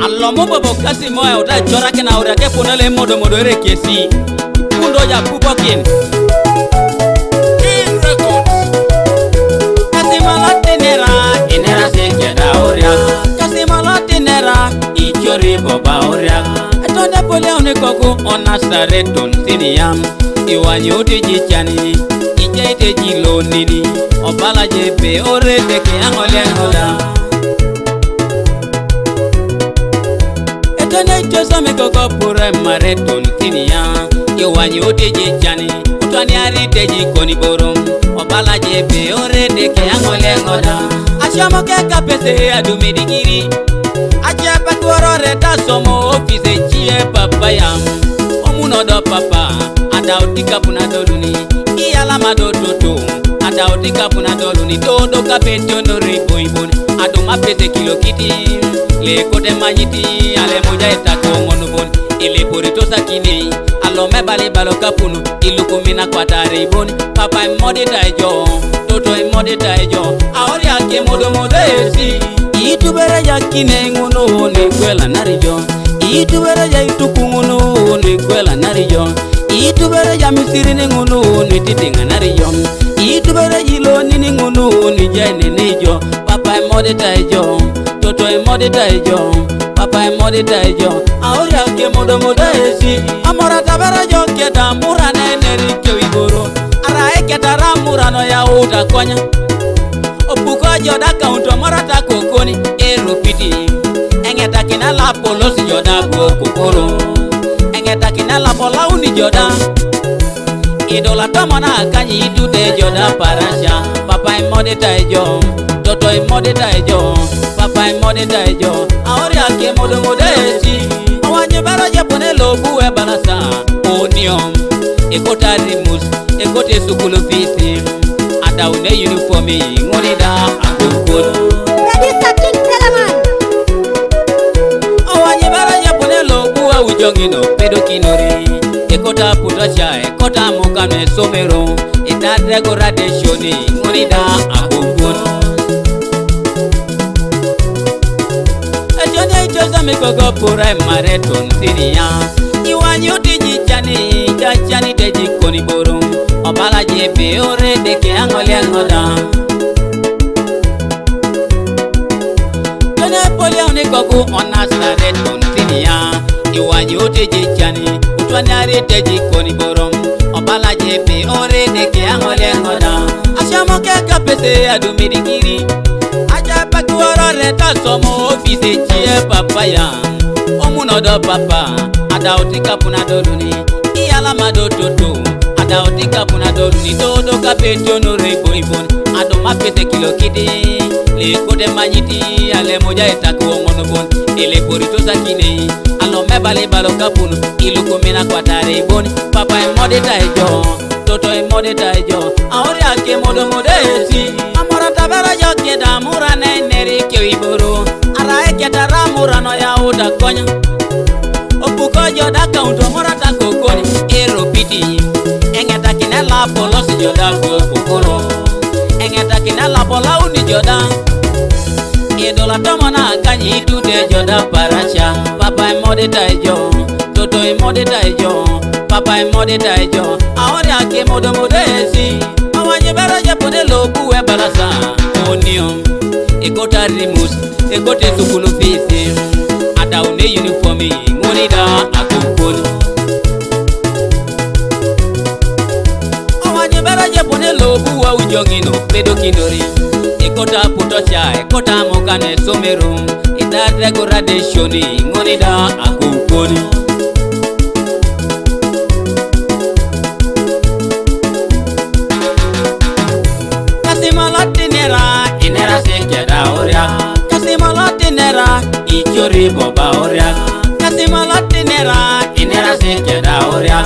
Alomo bobo kasi moya uta jora kena ura ke punale modo ere kesi kundo ya kubokin King Records. kasi malati nera Inera seke da oria. kasi malati nera Ichori boba oria. etonde pole onikoku onasare ton siniyam iwanyoti jichani ijaite jilonini obala jepe ore teke angole ngola etonde itosa mikoko pure mare ton siniyam iwanyoti jichani utwani arite jikoni borom obala jepe ore teke angole ngola ashamo keka pese adumi digiri acha pakuoro reta somo office chie papa yam omunodo papa adautika puna doluni iyala madototo adautika puna doluni todo kapetio no ribo ibon aduma pese kilo kiti le kote majiti ale moja etako monobon ile porito sakini alome bali baloka punu ilukumina kwa taribon papa imodi taijo toto imodi taijo aori ake modo esi itubere ya kine ngono ni kwela narijo itubere ya ituku ngono ni kwela narijo itubere ya misiri ni ngono ni titinga narijo itubere yilo ni ngono ni jene nijo papa imodi taijo toto imodi taijo papa imodi taijo aori ake modo esi amora tabara jo keda murana eneri kewigoro ara eketara murano ya uta konya opuko joda kaunto marata kokoni eropiti engeta kinala polos joda kokoro engeta kinala polauni joda idola tomona kanyi idude joda parasha papa imode taijo toto imode taijo papa imode taijo aori ake modo esi awanye baro jepone lobu e balasa onium ekota rimus ekote sukulu fisi adaune uniformi ngonida akokon Producer King Teleman. awanye bara yapone lobu wa ujongino pedo kinori ekota putocha ekota mukano esomero etadrego radeshoni ngonida akokon ejone ichoza mikogo pura mareton sinia iwanyuti jichani jachani tejikoni borum obala jepe ore deke angole ngoda tone polio ni koku onasare tontinia iwanyuti jichani utwani arite jikoni borum obala jepe ore deke angole ngoda ashamo keka pese adumirigiri aja pakuoro reta somo office chie papa ya omunodo papa adautika puna doluni iyala madototo adautika puna doluni todo kapetio no rebo ibon adoma pese kilo kidi le kode manyiti ale moja etako monobon ele porito sakine alome bale baloka punu ilukumina kwa tare ibon papa imode taijo toto imode taijo aori ake modo esi amora tabara jo keda murane neri kewiboro ara eketa ramurano ya uta konya opuko joda kaunto morata kokoni eropiti engeta kinela polos joda kokoro engeta kinela polauni joda idola tomona kanyi dude joda parasha papa imode taijo toto imode taijo papa imode taijo aori ake modo esi awanye bero jepone lobu e balasa onium ekota rimus ekote sukulu fisi adaune uniformi ngonida akokoni awanye bero jepone lobu wa ujongino pedo kinori ekota putocha ekota mukano esomero etadrego radeshoni ngonida akokoni Inera seke da oria. Kasimolati nera Ichori boba oria. Kasimolati nera Inera seke da oria.